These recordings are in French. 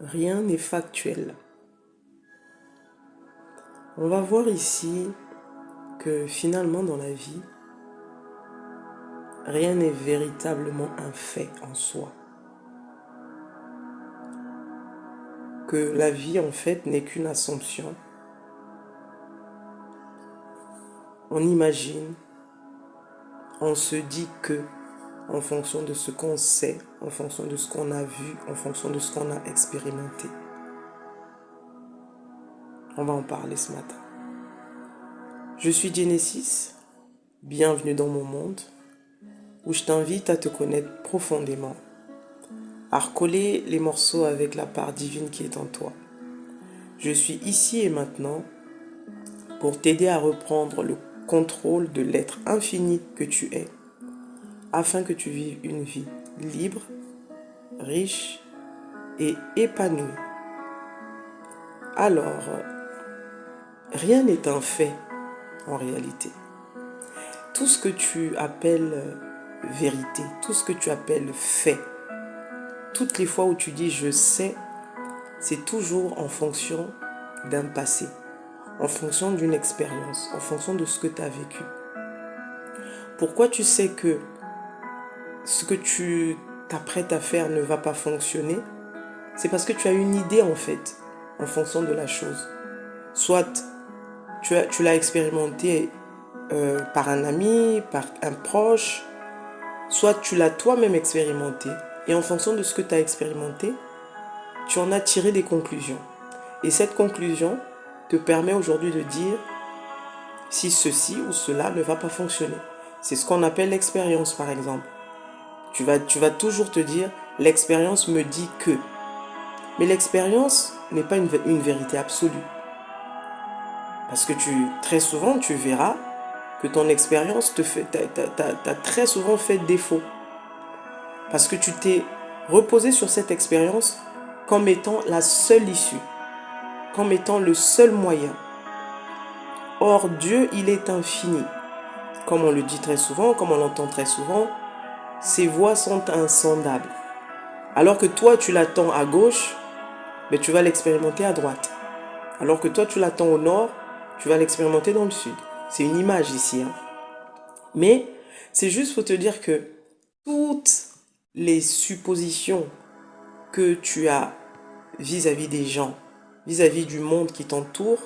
Rien n'est factuel. On va voir ici que finalement dans la vie, rien n'est véritablement un fait en soi. Que la vie en fait n'est qu'une assumption. On imagine, on se dit que en fonction de ce qu'on sait, en fonction de ce qu'on a vu, en fonction de ce qu'on a expérimenté. On va en parler ce matin. Je suis Genesis, bienvenue dans mon monde, où je t'invite à te connaître profondément, à recoller les morceaux avec la part divine qui est en toi. Je suis ici et maintenant pour t'aider à reprendre le contrôle de l'être infini que tu es, afin que tu vives une vie libre, riche et épanouie. Alors, rien n'est un fait en réalité. Tout ce que tu appelles vérité, tout ce que tu appelles fait, toutes les fois où tu dis je sais, c'est toujours en fonction d'un passé, en fonction d'une expérience, en fonction de ce que tu as vécu. Pourquoi tu sais que ce que tu t'apprêtes à faire ne va pas fonctionner? C'est parce que tu as une idée en fait, en fonction de la chose. Soit tu l'as expérimenté par un ami, par un proche, soit tu l'as toi-même expérimenté. Et en fonction de ce que tu as expérimenté, tu en as tiré des conclusions. Et cette conclusion te permet aujourd'hui de dire si ceci ou cela ne va pas fonctionner. C'est ce qu'on appelle l'expérience par exemple. Tu vas toujours te dire l'expérience me dit que. Mais l'expérience n'est pas une vérité absolue. Parce que très souvent tu verras que ton expérience t'a très souvent fait défaut. Parce que tu t'es reposé sur cette expérience comme étant la seule issue, comme étant le seul moyen. Or, Dieu, il est infini. Comme on le dit très souvent, comme on l'entend très souvent, ses voies sont insondables. Alors que toi, tu l'attends à gauche, mais tu vas l'expérimenter à droite. Alors que toi, tu l'attends au nord, tu vas l'expérimenter dans le sud. C'est une image ici. Mais c'est juste pour te dire que toutes les suppositions que tu as vis-à-vis des gens, vis-à-vis du monde qui t'entoure,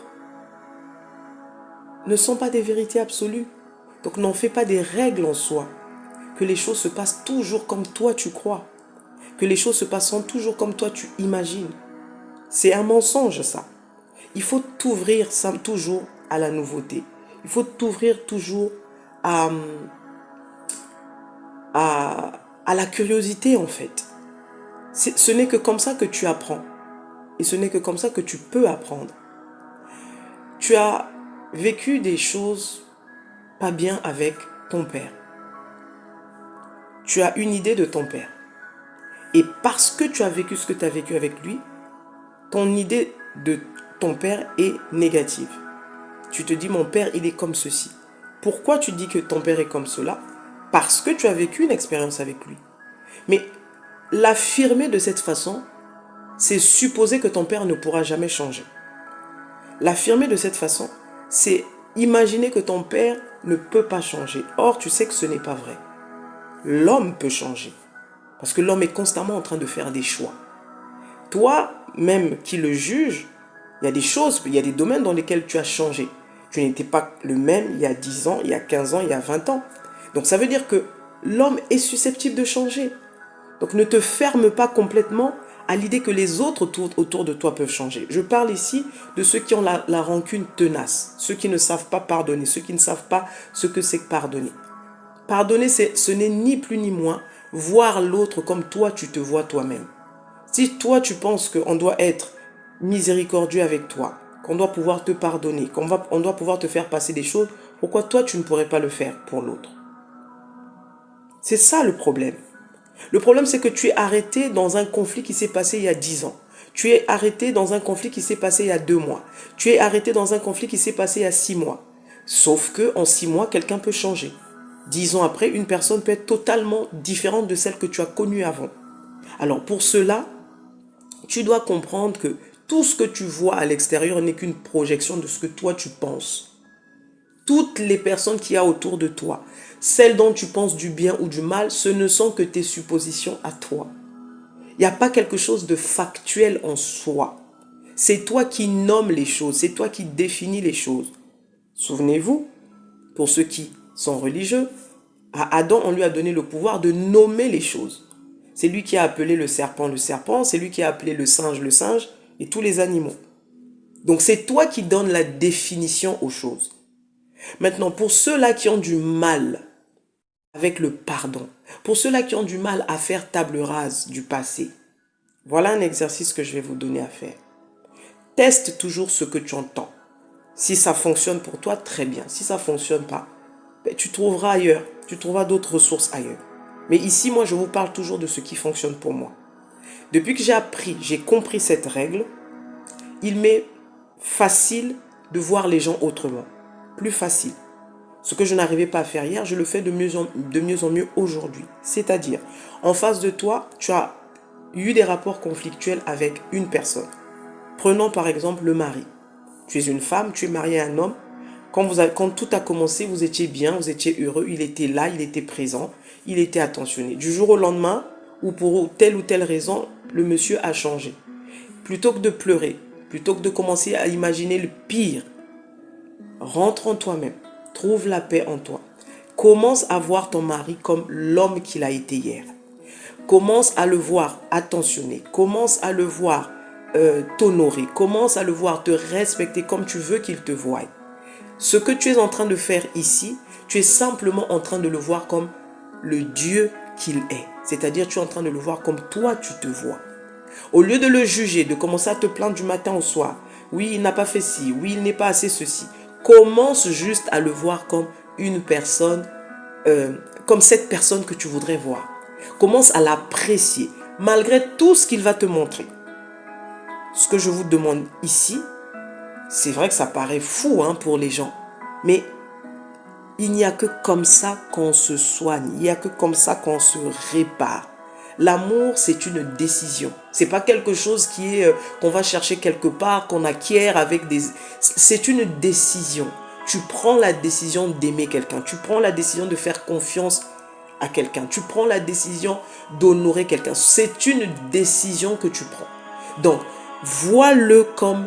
ne sont pas des vérités absolues. Donc n'en fais pas des règles en soi. Que les choses se passent toujours comme toi tu crois. Que les choses se passeront toujours comme toi tu imagines. C'est un mensonge ça. Il faut t'ouvrir toujours à la nouveauté. Il faut t'ouvrir toujours à la curiosité en fait. Ce n'est que comme ça que tu apprends. Et ce n'est que comme ça que tu peux apprendre. Tu as vécu des choses pas bien avec ton père. Tu as une idée de ton père. Et parce que tu as vécu ce que tu as vécu avec lui, ton idée de ton père est négative. Tu te dis, mon père, il est comme ceci. Pourquoi tu dis que ton père est comme cela? Parce que tu as vécu une expérience avec lui. Mais l'affirmer de cette façon, c'est supposer que ton père ne pourra jamais changer. L'affirmer de cette façon, c'est imaginer que ton père ne peut pas changer. Or, tu sais que ce n'est pas vrai. L'homme peut changer. Parce que l'homme est constamment en train de faire des choix. Toi, même qui le juge, il y a des choses, il y a des domaines dans lesquels tu as changé. Tu n'étais pas le même il y a 10 ans, il y a 15 ans, il y a 20 ans. Donc ça veut dire que l'homme est susceptible de changer. Donc ne te ferme pas complètement à l'idée que les autres autour de toi peuvent changer. Je parle ici de ceux qui ont la rancune tenace, ceux qui ne savent pas pardonner, ceux qui ne savent pas ce que c'est que pardonner. Pardonner, ce n'est ni plus ni moins voir l'autre comme toi tu te vois toi-même. Si toi tu penses qu'on doit être miséricordieux avec toi, qu'on doit pouvoir te pardonner, on doit pouvoir te faire passer des choses, pourquoi toi tu ne pourrais pas le faire pour l'autre? C'est ça le problème. Le problème c'est que tu es arrêté dans un conflit qui s'est passé il y a 10 ans. Tu es arrêté dans un conflit qui s'est passé il y a 2 mois. Tu es arrêté dans un conflit qui s'est passé il y a 6 mois. Sauf que en 6 mois, quelqu'un peut changer. 10 ans après, une personne peut être totalement différente de celle que tu as connue avant. Alors pour cela, Tu dois comprendre que tout ce que tu vois à l'extérieur n'est qu'une projection de ce que toi tu penses. Toutes les personnes qu'il y a autour de toi, celles dont tu penses du bien ou du mal, ce ne sont que tes suppositions à toi. Il n'y a pas quelque chose de factuel en soi. C'est toi qui nommes les choses, c'est toi qui définis les choses. Souvenez-vous, pour ceux qui sont religieux, à Adam, on lui a donné le pouvoir de nommer les choses. C'est lui qui a appelé le serpent, c'est lui qui a appelé le singe, et tous les animaux. Donc c'est toi qui donnes la définition aux choses. Maintenant, pour ceux-là qui ont du mal avec le pardon, pour ceux-là qui ont du mal à faire table rase du passé, voilà un exercice que je vais vous donner à faire. Teste toujours ce que tu entends. Si ça fonctionne pour toi, très bien. Si ça ne fonctionne pas, tu trouveras ailleurs. Tu trouveras d'autres ressources ailleurs. Mais ici, moi, je vous parle toujours de ce qui fonctionne pour moi. Depuis que j'ai compris cette règle, il m'est facile de voir les gens autrement. Plus facile. Ce que je n'arrivais pas à faire hier, je le fais de mieux en mieux aujourd'hui. C'est-à-dire, en face de toi, tu as eu des rapports conflictuels avec une personne. Prenons par exemple le mari. Tu es une femme, tu es mariée à un homme. Quand tout a commencé, vous étiez bien, vous étiez heureux, il était là, il était présent, il était attentionné. Du jour au lendemain, ou pour telle ou telle raison, le monsieur a changé. Plutôt que de pleurer, plutôt que de commencer à imaginer le pire, rentre en toi-même, trouve la paix en toi. Commence à voir ton mari comme l'homme qu'il a été hier. Commence à le voir attentionné, commence à le voir t'honorer, commence à le voir te respecter comme tu veux qu'il te voie. Ce que tu es en train de faire ici, tu es simplement en train de le voir comme le Dieu qu'il est. C'est-à-dire, tu es en train de le voir comme toi, tu te vois. Au lieu de le juger, de commencer à te plaindre du matin au soir, oui, il n'a pas fait ci, oui, il n'est pas assez ceci. Commence juste à le voir comme une personne, comme cette personne que tu voudrais voir. Commence à l'apprécier, malgré tout ce qu'il va te montrer. Ce que je vous demande ici, c'est vrai que ça paraît fou pour les gens, mais il n'y a que comme ça qu'on se soigne, il n'y a que comme ça qu'on se répare. L'amour, c'est une décision. C'est pas quelque chose qu'on va chercher quelque part, qu'on acquiert avec des... C'est une décision. Tu prends la décision d'aimer quelqu'un. Tu prends la décision de faire confiance à quelqu'un. Tu prends la décision d'honorer quelqu'un. C'est une décision que tu prends. Donc, vois-le comme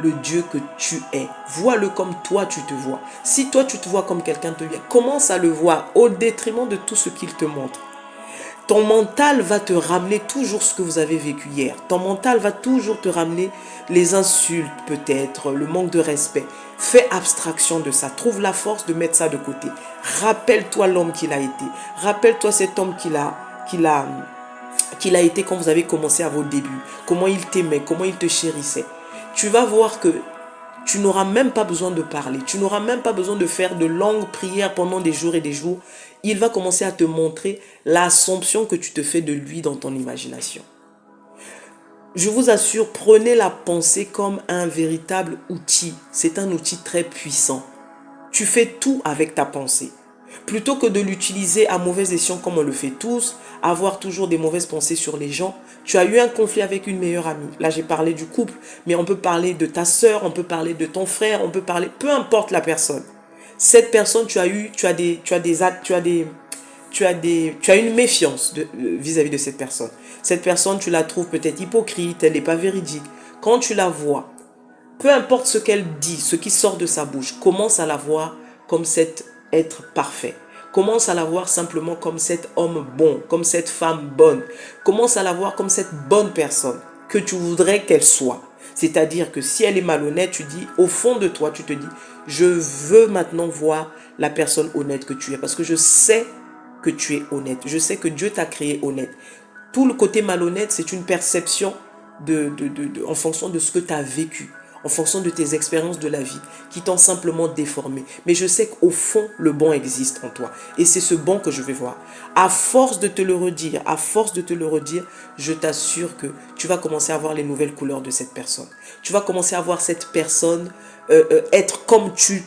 le Dieu que tu es. Vois-le comme toi tu te vois. Si toi tu te vois comme quelqu'un de bien, commence à le voir au détriment de tout ce qu'il te montre. Ton mental va te ramener toujours ce que vous avez vécu hier. Ton mental va toujours te ramener les insultes peut-être, le manque de respect. Fais abstraction de ça. Trouve la force de mettre ça de côté. Rappelle-toi l'homme qu'il a été. Rappelle-toi cet homme qu'il a été quand vous avez commencé à vos débuts. Comment il t'aimait, comment il te chérissait. Tu vas voir que tu n'auras même pas besoin de parler. Tu n'auras même pas besoin de faire de longues prières pendant des jours et des jours. Il va commencer à te montrer l'assomption que tu te fais de lui dans ton imagination. Je vous assure, prenez la pensée comme un véritable outil. C'est un outil très puissant. Tu fais tout avec ta pensée. Plutôt que de l'utiliser à mauvais escient comme on le fait tous, avoir toujours des mauvaises pensées sur les gens, tu as eu un conflit avec une meilleure amie. Là, j'ai parlé du couple, mais on peut parler de ta sœur, on peut parler de ton frère, on peut parler, peu importe la personne. Cette personne, tu as une méfiance vis-à-vis de cette personne. Cette personne, tu la trouves peut-être hypocrite, elle n'est pas véridique. Quand tu la vois, peu importe ce qu'elle dit, ce qui sort de sa bouche, commence à la voir comme cet être parfait. Commence à la voir simplement comme cet homme bon, comme cette femme bonne. Commence à la voir comme cette bonne personne que tu voudrais qu'elle soit. C'est-à-dire que si elle est malhonnête, tu dis, au fond de toi, tu te dis, je veux maintenant voir la personne honnête que tu es. Parce que je sais que tu es honnête. Je sais que Dieu t'a créé honnête. Tout le côté malhonnête, c'est une perception en fonction de ce que tu as vécu, en fonction de tes expériences de la vie, qui t'ont simplement déformé. Mais je sais qu'au fond, le bon existe en toi. Et c'est ce bon que je vais voir. À force de te le redire, je t'assure que tu vas commencer à voir les nouvelles couleurs de cette personne. Tu vas commencer à voir cette personne être comme tu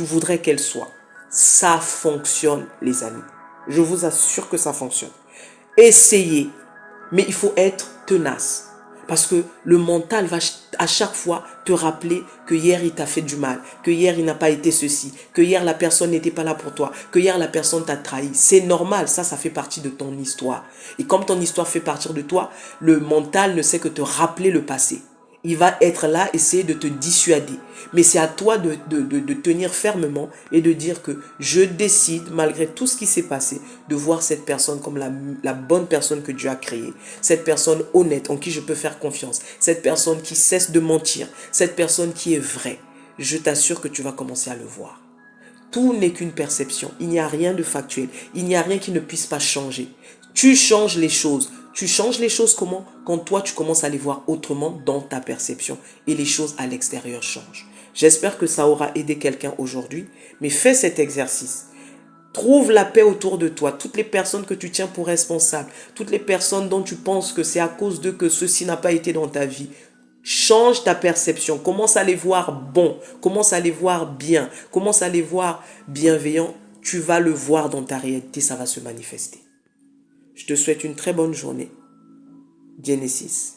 voudrais qu'elle soit. Ça fonctionne, les amis. Je vous assure que ça fonctionne. Essayez, mais il faut être tenace. Parce que le mental va à chaque fois te rappeler que hier il t'a fait du mal, que hier il n'a pas été ceci, que hier la personne n'était pas là pour toi, que hier la personne t'a trahi. C'est normal, ça fait partie de ton histoire. Et comme ton histoire fait partie de toi, le mental ne sait que te rappeler le passé. Il va être là, essayer de te dissuader. Mais c'est à toi de tenir fermement et de dire que je décide, malgré tout ce qui s'est passé, de voir cette personne comme la bonne personne que Dieu a créée. Cette personne honnête, en qui je peux faire confiance. Cette personne qui cesse de mentir. Cette personne qui est vraie. Je t'assure que tu vas commencer à le voir. Tout n'est qu'une perception. Il n'y a rien de factuel. Il n'y a rien qui ne puisse pas changer. Tu changes les choses. Tu changes les choses comment? Quand toi, tu commences à les voir autrement dans ta perception et les choses à l'extérieur changent. J'espère que ça aura aidé quelqu'un aujourd'hui, mais fais cet exercice. Trouve la paix autour de toi. Toutes les personnes que tu tiens pour responsables, toutes les personnes dont tu penses que c'est à cause d'eux que ceci n'a pas été dans ta vie, change ta perception. Commence à les voir bons. Commence à les voir bien. Commence à les voir bienveillants. Tu vas le voir dans ta réalité. Ça va se manifester. Je te souhaite une très bonne journée. Genesis.